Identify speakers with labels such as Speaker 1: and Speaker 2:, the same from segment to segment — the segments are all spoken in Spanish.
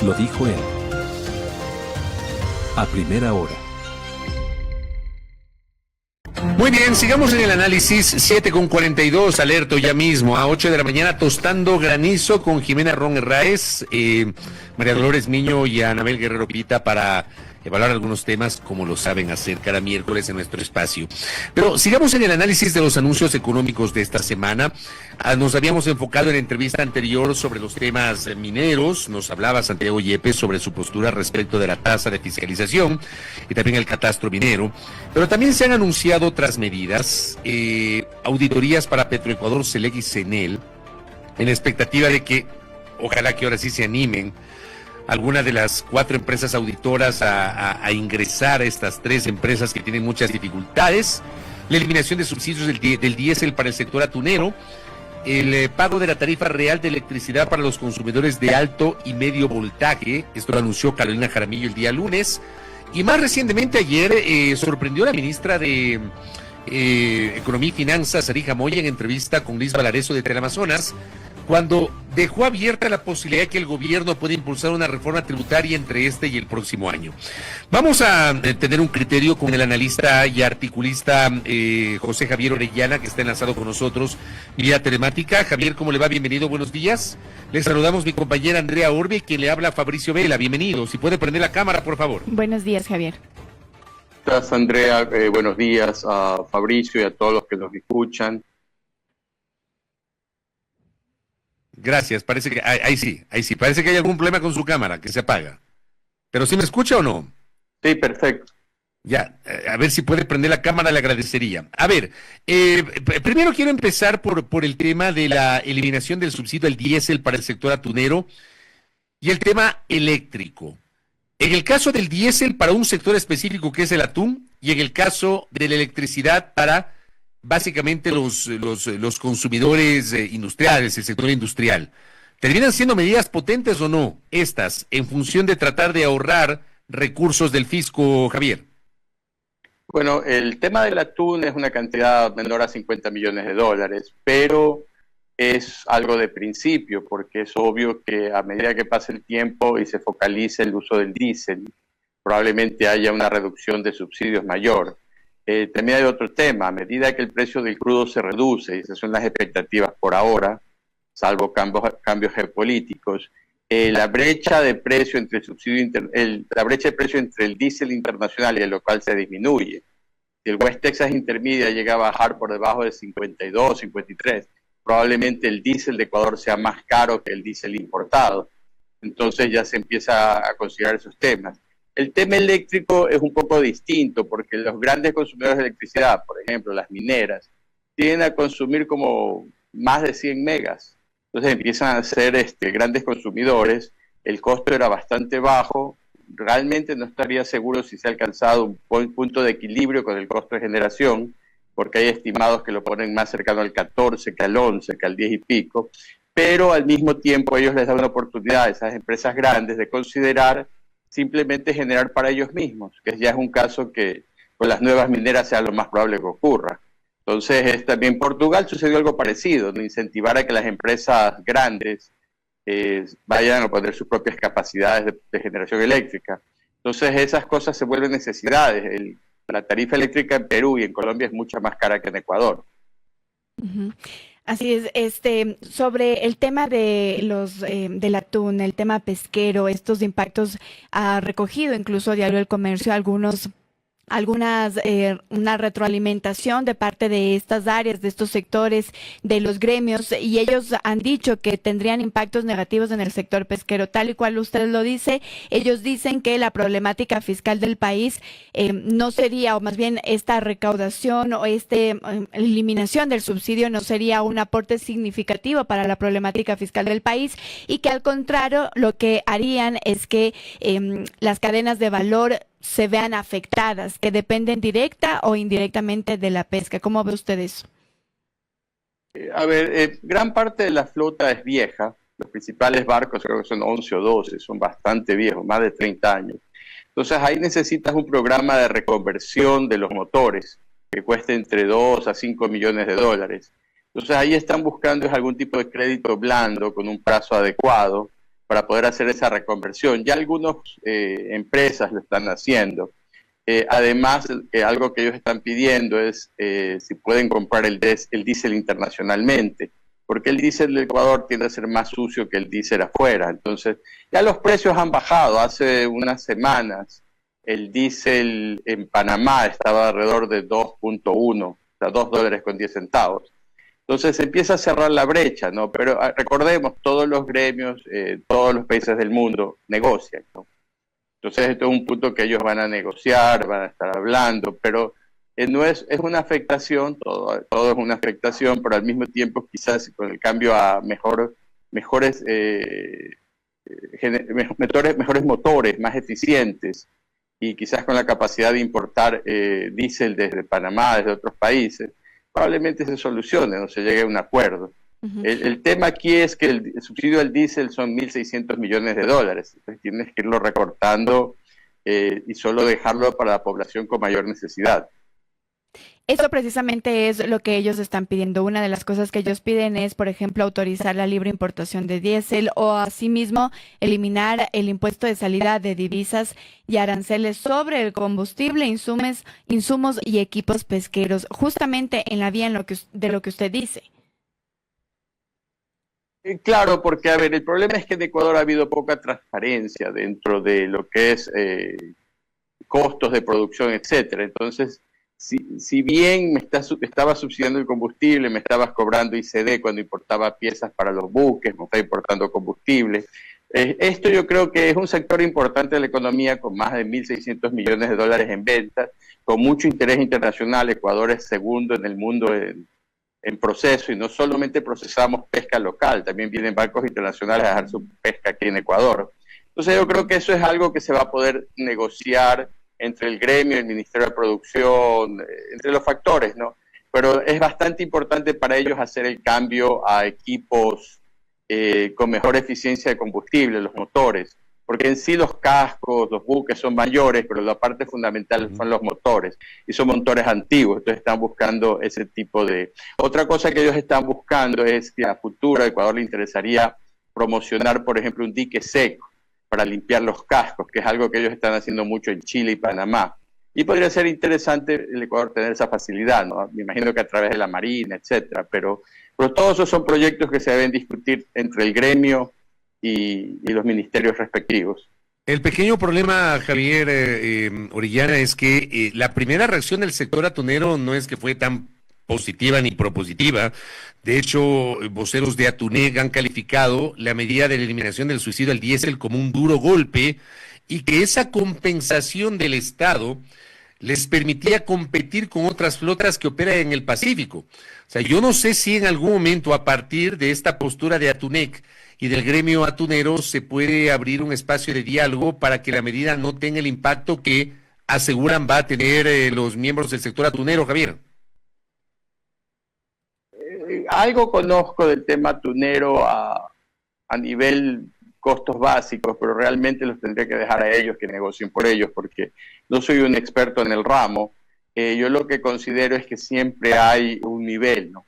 Speaker 1: Lo dijo él. A primera hora.
Speaker 2: Muy bien, sigamos en el análisis. 7:42, alerto ya mismo, a 8 de la mañana, tostando granizo con Jimena Ron Herráez, María Dolores Miño y Anabel Guerrero Pita para evaluar algunos temas como lo saben hacer cada miércoles en nuestro espacio. Pero sigamos en el análisis de los anuncios económicos de esta semana. Nos habíamos enfocado en la entrevista anterior sobre los temas mineros. Nos hablaba Santiago Yepes sobre su postura respecto de la tasa de fiscalización y también el catastro minero. Pero también se han anunciado otras medidas, auditorías para Petroecuador, Selec y Cenel, en la expectativa de que, ojalá que ahora sí se animen, alguna de las 4 empresas auditoras a ingresar a estas 3 empresas que tienen muchas dificultades, la eliminación de subsidios del diésel para el sector atunero, el pago de la tarifa real de electricidad para los consumidores de alto y medio voltaje, esto lo anunció Carolina Jaramillo el día lunes, y más recientemente ayer sorprendió a la ministra de Economía y Finanzas, Arija Moya, en entrevista con Luis Valareso de Teleamazonas, cuando dejó abierta la posibilidad de que el gobierno pueda impulsar una reforma tributaria entre este y el próximo año. Vamos a tener un criterio con el analista y articulista José Javier Orellana, que está enlazado con nosotros vía telemática. Javier, ¿cómo le va? Bienvenido, buenos días. Le saludamos mi compañera Andrea Orbe, quien le habla a Fabricio Vela. Bienvenido. Si puede prender la cámara, por favor.
Speaker 3: Buenos días, Javier.
Speaker 4: Gracias, Andrea. Buenos días a Fabricio y a todos los que nos escuchan.
Speaker 2: Gracias, parece que ahí sí, parece que hay algún problema con su cámara, que se apaga. ¿Pero sí me escucha o no?
Speaker 4: Sí, perfecto.
Speaker 2: Ya, a ver si puede prender la cámara, le agradecería. A ver, primero quiero empezar por el tema de la eliminación del subsidio al diésel para el sector atunero y el tema eléctrico. En el caso del diésel para un sector específico que es el atún, y en el caso de la electricidad para básicamente los consumidores industriales, el sector industrial. ¿Terminan siendo medidas potentes o no estas, en función de tratar de ahorrar recursos del fisco, Javier?
Speaker 4: Bueno, el tema del atún es una cantidad menor a 50 millones de dólares, pero es algo de principio, porque es obvio que a medida que pase el tiempo y se focalice el uso del diésel, probablemente haya una reducción de subsidios mayor. También hay otro tema, a medida que el precio del crudo se reduce, y esas son las expectativas por ahora, salvo cambios geopolíticos, la brecha de precio entre la brecha de precio entre el diésel internacional y el local se disminuye. Si el West Texas Intermediate llega a bajar por debajo de 52, 53, probablemente el diésel de Ecuador sea más caro que el diésel importado. Entonces ya se empieza a considerar esos temas. El tema eléctrico es un poco distinto porque los grandes consumidores de electricidad, por ejemplo las mineras, tienden a consumir como más de 100 megas. Entonces empiezan a ser grandes consumidores, el costo era bastante bajo, realmente no estaría seguro si se ha alcanzado un punto de equilibrio con el costo de generación, porque hay estimados que lo ponen más cercano al 14 que al 11, que al 10 y pico, pero al mismo tiempo ellos les dan una oportunidad a esas empresas grandes de considerar simplemente generar para ellos mismos, que ya es un caso que con las nuevas mineras sea lo más probable que ocurra. Entonces, también en Portugal sucedió algo parecido, ¿no? Incentivar a que las empresas grandes vayan a poner sus propias capacidades de generación eléctrica. Entonces, esas cosas se vuelven necesidades. La tarifa eléctrica en Perú y en Colombia es mucho más cara que en Ecuador.
Speaker 3: Uh-huh. Así es, sobre el tema de del atún, el tema pesquero, estos impactos ha recogido incluso Diario del Comercio una retroalimentación de parte de estas áreas, de estos sectores, de los gremios, y ellos han dicho que tendrían impactos negativos en el sector pesquero, tal y cual usted lo dice. Ellos dicen que la problemática fiscal del país no sería, o más bien esta recaudación o eliminación del subsidio no sería un aporte significativo para la problemática fiscal del país, y que al contrario lo que harían es que las cadenas de valor se vean afectadas, que dependen directa o indirectamente de la pesca. ¿Cómo ve usted eso?
Speaker 4: A ver, gran parte de la flota es vieja. Los principales barcos, creo que son 11 o 12, son bastante viejos, más de 30 años. Entonces ahí necesitas un programa de reconversión de los motores que cueste entre 2 a 5 millones de dólares. Entonces ahí están buscando algún tipo de crédito blando con un plazo adecuado para poder hacer esa reconversión. Ya algunas empresas lo están haciendo. Además, algo que ellos están pidiendo es si pueden comprar el diésel internacionalmente, porque el diésel del Ecuador tiende a ser más sucio que el diésel afuera. Entonces, ya los precios han bajado. Hace unas semanas el diésel en Panamá estaba alrededor de 2.1, o sea, $2.10. Entonces se empieza a cerrar la brecha, ¿no? Pero recordemos, todos los gremios, todos los países del mundo negocian, ¿no? Entonces esto es un punto que ellos van a negociar, van a estar hablando, pero no es una afectación, todo es una afectación, pero al mismo tiempo quizás con el cambio a mejores motores, más eficientes, y quizás con la capacidad de importar diésel desde Panamá, desde otros países, probablemente se solucione o se llegue a un acuerdo. El tema aquí es que el subsidio al diésel son $1.600 millones. Entonces tienes que irlo recortando y solo dejarlo para la población con mayor necesidad.
Speaker 3: Eso precisamente es lo que ellos están pidiendo. Una de las cosas que ellos piden es, por ejemplo, autorizar la libre importación de diésel o asimismo eliminar el impuesto de salida de divisas y aranceles sobre el combustible, insumos y equipos pesqueros, justamente en la vía de lo que usted dice.
Speaker 4: Claro, porque a ver, el problema es que en Ecuador ha habido poca transparencia dentro de lo que es costos de producción, etcétera. Entonces, si bien estaba subsidiando el combustible, me estabas cobrando ICD cuando importaba piezas para los buques, me estaba importando combustible. Esto yo creo que es un sector importante de la economía con más de $1.600 millones en ventas, con mucho interés internacional. Ecuador es segundo en el mundo en proceso, y no solamente procesamos pesca local, también vienen barcos internacionales a dejar su pesca aquí en Ecuador. Entonces yo creo que eso es algo que se va a poder negociar entre el gremio, el Ministerio de Producción, entre los factores, ¿no? Pero es bastante importante para ellos hacer el cambio a equipos con mejor eficiencia de combustible, los motores, porque en sí los cascos, los buques son mayores, pero la parte fundamental son los motores, y son motores antiguos. Entonces están buscando ese tipo de... Otra cosa que ellos están buscando es que a futuro a Ecuador le interesaría promocionar, por ejemplo, un dique seco para limpiar los cascos, que es algo que ellos están haciendo mucho en Chile y Panamá. Y podría ser interesante el Ecuador tener esa facilidad, ¿no? Me imagino que a través de la Marina, etcétera, pero todos esos son proyectos que se deben discutir entre el gremio y los ministerios respectivos.
Speaker 2: El pequeño problema, Javier Orellana, es que la primera reacción del sector atunero no es que fue tan positiva ni propositiva. De hecho, voceros de Atunec han calificado la medida de la eliminación del subsidio al diésel como un duro golpe, y que esa compensación del Estado les permitía competir con otras flotas que operan en el Pacífico. O sea, yo no sé si en algún momento, a partir de esta postura de Atunec y del gremio atunero, se puede abrir un espacio de diálogo para que la medida no tenga el impacto que aseguran va a tener los miembros del sector atunero, Javier.
Speaker 4: Algo conozco del tema atunero a nivel costos básicos, pero realmente los tendría que dejar a ellos que negocien por ellos, porque no soy un experto en el ramo. Yo lo que considero es que siempre hay un nivel, ¿no?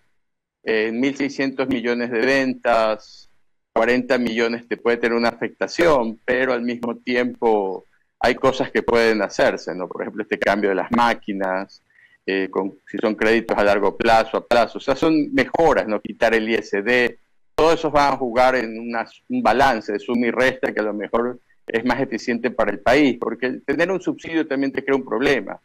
Speaker 4: 1.600 millones de ventas, 40 millones te puede tener una afectación, pero al mismo tiempo hay cosas que pueden hacerse, ¿no? Por ejemplo, este cambio de las máquinas, si son créditos a largo plazo, a plazo, o sea, son mejoras, ¿no? Quitar el ISD, todos esos van a jugar en un balance de suma y resta que a lo mejor es más eficiente para el país, porque tener un subsidio también te crea un problema.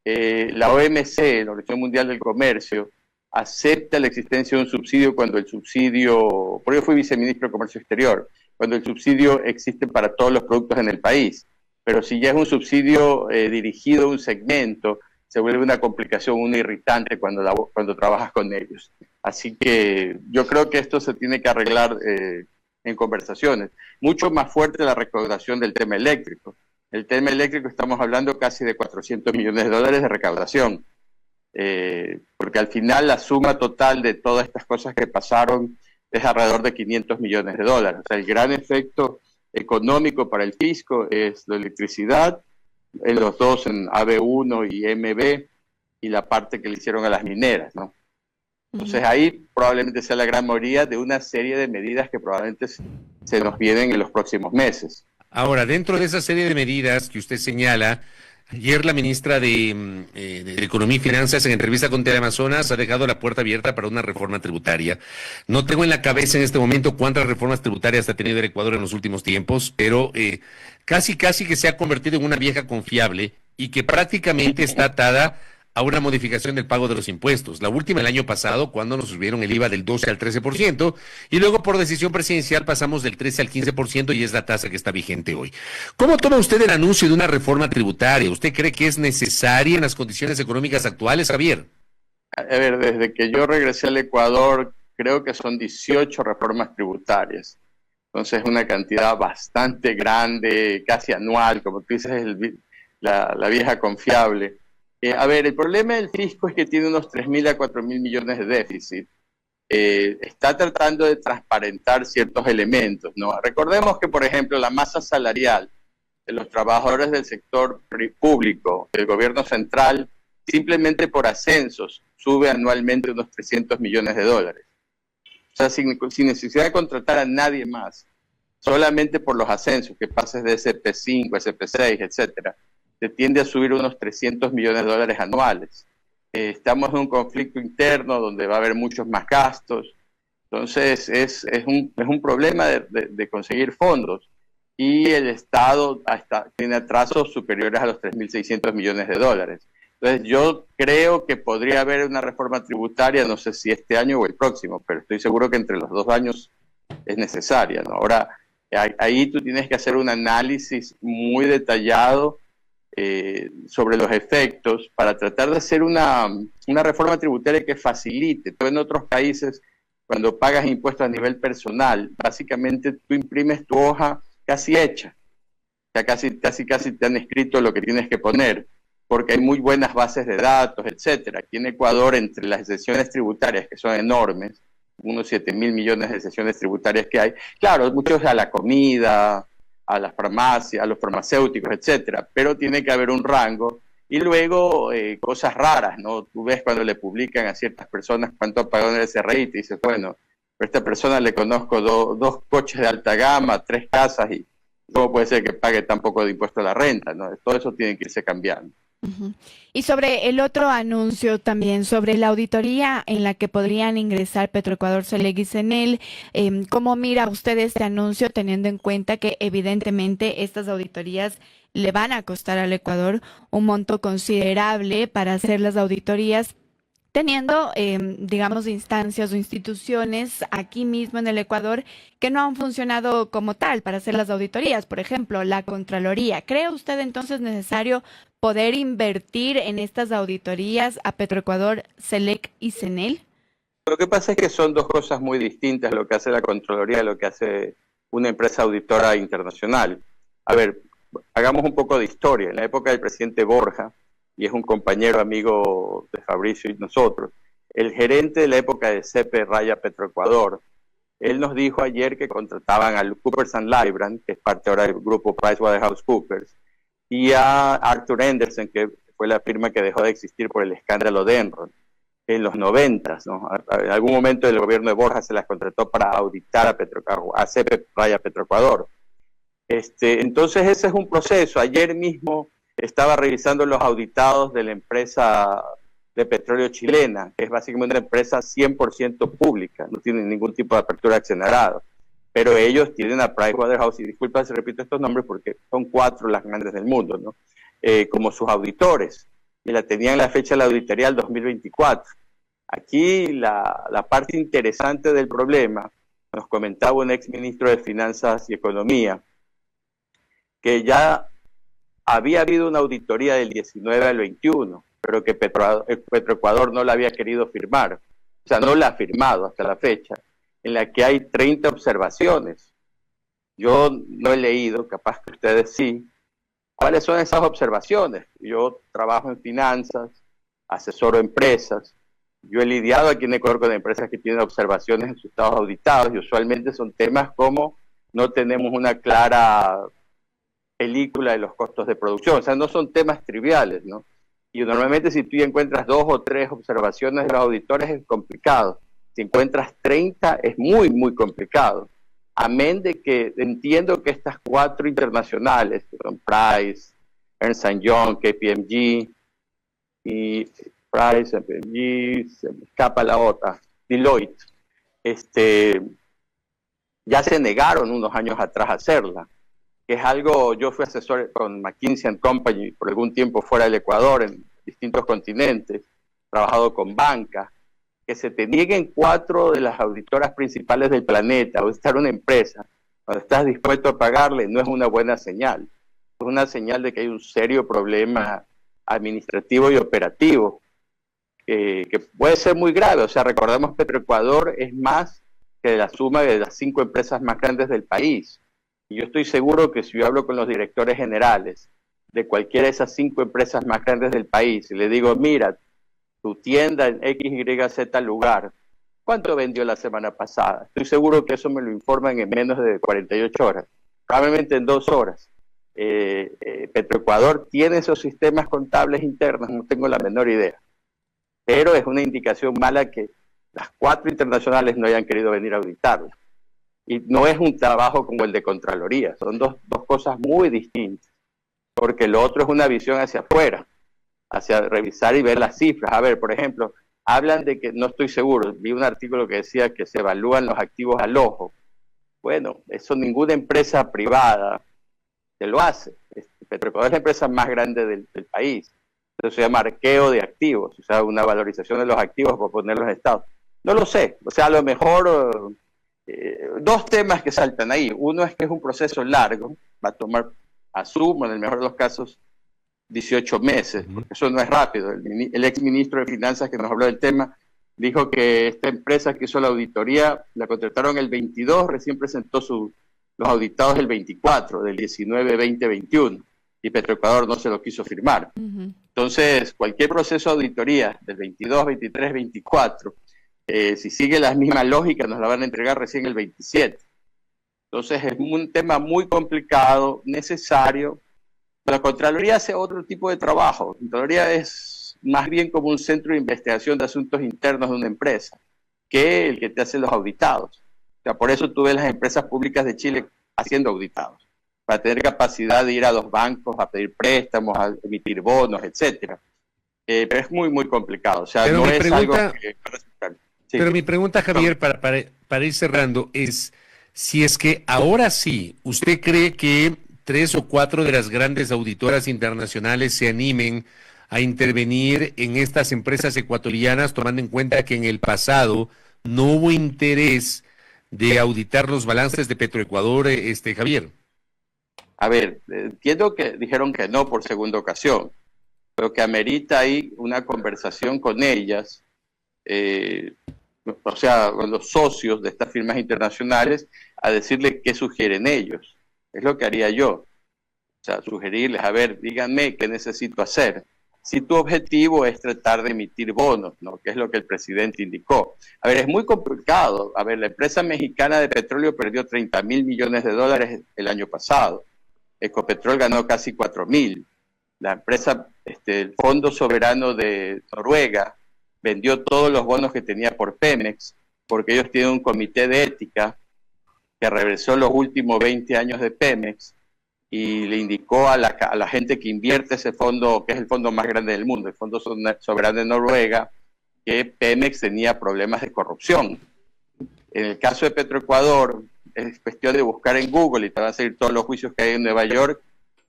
Speaker 4: La OMC, la Organización Mundial del Comercio, acepta la existencia de un subsidio cuando el subsidio, por ello fui viceministro de Comercio Exterior, cuando el subsidio existe para todos los productos en el país, pero si ya es un subsidio dirigido a un segmento, se vuelve una complicación, una irritante cuando trabajas con ellos. Así que yo creo que esto se tiene que arreglar en conversaciones. Mucho más fuerte la recaudación del tema eléctrico. El tema eléctrico estamos hablando casi de $400 millones de recaudación, porque al final la suma total de todas estas cosas que pasaron es alrededor de $500 millones. O sea, el gran efecto económico para el fisco es la electricidad, en los dos, en AB1 y MB, y la parte que le hicieron a las mineras, ¿no? Entonces ahí probablemente sea la gran mayoría de una serie de medidas que probablemente se nos vienen en los próximos meses.
Speaker 2: Ahora, dentro de esa serie de medidas que usted señala, ayer la ministra de Economía y Finanzas en entrevista con Teleamazonas ha dejado la puerta abierta para una reforma tributaria. No tengo en la cabeza en este momento cuántas reformas tributarias ha tenido el Ecuador en los últimos tiempos, pero casi que se ha convertido en una vieja confiable y que prácticamente está atada a una modificación del pago de los impuestos. La última el año pasado, cuando nos subieron el IVA del 12 al 13%, y luego por decisión presidencial pasamos del 13 al 15% y es la tasa que está vigente hoy. ¿Cómo toma usted el anuncio de una reforma tributaria? ¿Usted cree que es necesaria en las condiciones económicas actuales, Javier?
Speaker 4: A ver, desde que yo regresé al Ecuador, creo que son 18 reformas tributarias. Entonces es una cantidad bastante grande, casi anual, como tú dices, la vieja confiable. A ver, el problema del fisco es que tiene unos 3.000 a 4.000 millones de déficit. Está tratando de transparentar ciertos elementos, ¿no? Recordemos que, por ejemplo, la masa salarial de los trabajadores del sector público, del gobierno central, simplemente por ascensos, sube anualmente unos 300 millones de dólares. O sea, sin necesidad de contratar a nadie más, solamente por los ascensos, que pases de SP5, SP6, etcétera, se tiende a subir unos 300 millones de dólares anuales. Estamos en un conflicto interno donde va a haber muchos más gastos. Entonces es un problema de conseguir fondos. Y el Estado tiene atrasos superiores a los 3.600 millones de dólares. Entonces yo creo que podría haber una reforma tributaria, no sé si este año o el próximo, pero estoy seguro que entre los 2 años es necesaria, ¿no? Ahora, ahí tú tienes que hacer un análisis muy detallado sobre los efectos para tratar de hacer una reforma tributaria que facilite. Tú en otros países, cuando pagas impuestos a nivel personal, básicamente tú imprimes tu hoja casi hecha. Ya casi te han escrito lo que tienes que poner, porque hay muy buenas bases de datos, etcétera. Aquí en Ecuador, entre las exenciones tributarias, que son enormes, unos 7.000 millones de exenciones tributarias que hay, claro, muchos a la comida, a las farmacias, a los farmacéuticos, etcétera, pero tiene que haber un rango. Y luego cosas raras, ¿no? Tú ves cuando le publican a ciertas personas cuánto ha pagado en el SRI y te dices, bueno, a esta persona le conozco 2 coches de alta gama, 3 casas, y ¿cómo puede ser que pague tan poco de impuesto a la renta, ¿no? Todo eso tiene que irse cambiando.
Speaker 3: Uh-huh. Y sobre el otro anuncio también, sobre la auditoría en la que podrían ingresar Petroecuador, Selec y Cenel, ¿cómo mira usted este anuncio teniendo en cuenta que evidentemente estas auditorías le van a costar al Ecuador un monto considerable para hacer las auditorías, teniendo, digamos, instancias o instituciones aquí mismo en el Ecuador que no han funcionado como tal para hacer las auditorías? Por ejemplo, la Contraloría. ¿Cree usted entonces necesario poder invertir en estas auditorías a Petroecuador, Selec y Cenel?
Speaker 4: Lo que pasa es que son 2 cosas muy distintas, lo que hace la Contraloría y lo que hace una empresa auditora internacional. A ver, hagamos un poco de historia. En la época del presidente Borja, y es un compañero amigo de Fabricio y nosotros, el gerente de la época de CP Raya Petroecuador, él nos dijo ayer que contrataban al Coopers & Lybrand, que es parte ahora del grupo PricewaterhouseCoopers, y a Arthur Andersen, que fue la firma que dejó de existir por el escándalo de Enron en los 90, ¿no? En algún momento el gobierno de Borja se las contrató para auditar a CP Raya Petroecuador. Entonces ese es un proceso. Ayer mismo estaba revisando los auditados de la empresa de petróleo chilena, que es básicamente una empresa 100% pública, no tiene ningún tipo de apertura accionariado, pero ellos tienen a Pricewaterhouse, y disculpa si repito estos nombres porque son 4 las grandes del mundo, ¿no? Como sus auditores, y la tenían la fecha de la auditoría del 2024. Aquí la parte interesante del problema, nos comentaba un exministro de Finanzas y Economía, que ya había habido una auditoría del 19 al 21, pero que Petroecuador no la había querido firmar, o sea, no la ha firmado hasta la fecha, en la que hay 30 observaciones. Yo no he leído, capaz que ustedes sí, cuáles son esas observaciones. Yo trabajo en finanzas, asesoro empresas, yo he lidiado aquí en Ecuador con empresas que tienen observaciones en sus estados auditados, y usualmente son temas como no tenemos una clara película de los costos de producción, o sea, no son temas triviales, ¿no? Y normalmente si tú encuentras 2 o 3 observaciones de los auditores es complicado. Si encuentras 30 es muy, muy complicado. Amén de que entiendo que estas 4 internacionales, que son Price, Ernst & Young, KPMG, y Price, KPMG, se me escapa la otra, Deloitte, ya se negaron unos años atrás a hacerla, que es algo, yo fui asesor con McKinsey & Company por algún tiempo fuera del Ecuador, en distintos continentes, trabajado con bancas, que se te nieguen 4 de las auditoras principales del planeta a auditar una empresa, cuando estás dispuesto a pagarle, no es una buena señal. Es una señal de que hay un serio problema administrativo y operativo, que puede ser muy grave. O sea, recordemos que Petroecuador es más que la suma de las 5 empresas más grandes del país. Y yo estoy seguro que si yo hablo con los directores generales de cualquiera de esas 5 empresas más grandes del país y le digo, mira, tu tienda en XYZ lugar, ¿cuánto vendió la semana pasada? Estoy seguro que eso me lo informan en menos de 48 horas, probablemente en 2 horas. Petroecuador tiene esos sistemas contables internos, no tengo la menor idea, pero es una indicación mala que las 4 internacionales no hayan querido venir a auditarla. Y no es un trabajo como el de Contraloría, son dos cosas muy distintas, porque lo otro es una visión hacia afuera, hacia revisar y ver las cifras. A ver, por ejemplo, hablan de que, no estoy seguro, vi un artículo que decía que se evalúan los activos al ojo. Bueno, eso ninguna empresa privada te lo hace. Petroecuador es la empresa más grande del país. Eso se llama arqueo de activos, o sea, una valorización de los activos por ponerlos en estado. No lo sé, o sea, a lo mejor 2 temas que saltan ahí. Uno es que es un proceso largo, va a tomar, asumo, en el mejor de los casos, 18 meses, porque eso no es rápido. El ex ministro de Finanzas que nos habló del tema dijo que esta empresa que hizo la auditoría la contrataron el 22, recién presentó los auditados el 24, del 19, 20, 21, y Petroecuador no se lo quiso firmar. Entonces, cualquier proceso de auditoría del 22, 23, 24, si sigue la misma lógica, nos la van a entregar recién el 27. Entonces, es un tema muy complicado, necesario. La Contraloría hace otro tipo de trabajo. La Contraloría es más bien como un centro de investigación de asuntos internos de una empresa, que el que te hace los auditados. O sea, por eso tú ves las empresas públicas de Chile haciendo auditados, para tener capacidad de ir a los bancos a pedir préstamos, a emitir bonos, etcétera. Pero es muy, muy complicado. O sea,
Speaker 2: pero
Speaker 4: no es algo que...
Speaker 2: Sí. Pero mi pregunta, Javier, para ir cerrando, es si es que ahora sí, ¿usted cree que 3 o 4 de las grandes auditoras internacionales se animen a intervenir en estas empresas ecuatorianas, tomando en cuenta que en el pasado no hubo interés de auditar los balances de Petroecuador, Javier?
Speaker 4: A ver, entiendo que dijeron que no por segunda ocasión, pero que amerita ahí una conversación con ellas, o sea, con los socios de estas firmas internacionales, a decirle qué sugieren ellos. Es lo que haría yo. O sea, sugerirles, a ver, díganme qué necesito hacer. Si tu objetivo es tratar de emitir bonos, ¿no?, que es lo que el presidente indicó. A ver, es muy complicado. A ver, la empresa mexicana de petróleo perdió $30,000 millones el año pasado. Ecopetrol ganó casi 4,000. La empresa, el Fondo Soberano de Noruega, vendió todos los bonos que tenía por Pemex, porque ellos tienen un comité de ética que revisó los últimos 20 años de Pemex y le indicó a la gente que invierte ese fondo, que es el fondo más grande del mundo, el Fondo Soberano de Noruega, que Pemex tenía problemas de corrupción. En el caso de Petroecuador, es cuestión de buscar en Google y te van a salir todos los juicios que hay en Nueva York,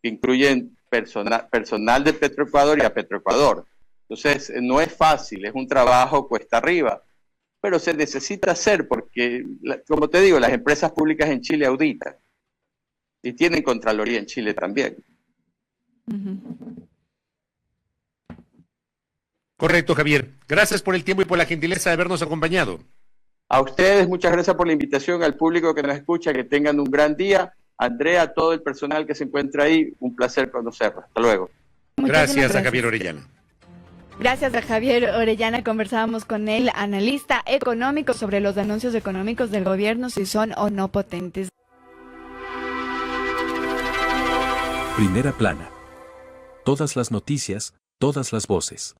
Speaker 4: que incluyen personal de Petroecuador y a Petroecuador. Entonces, no es fácil, es un trabajo cuesta arriba, pero se necesita hacer porque, como te digo, las empresas públicas en Chile auditan y tienen Contraloría en Chile también.
Speaker 2: Correcto, Javier. Gracias por el tiempo y por la gentileza de habernos acompañado.
Speaker 4: A ustedes, muchas gracias por la invitación, al público que nos escucha, que tengan un gran día. Andrea, todo el personal que se encuentra ahí, un placer conocerlo. Hasta luego.
Speaker 2: Gracias a Javier Orellana.
Speaker 3: Gracias a Javier Orellana, conversábamos con él, analista económico, sobre los anuncios económicos del gobierno, si son o no potentes.
Speaker 1: Primera plana. Todas las noticias, Todas las voces.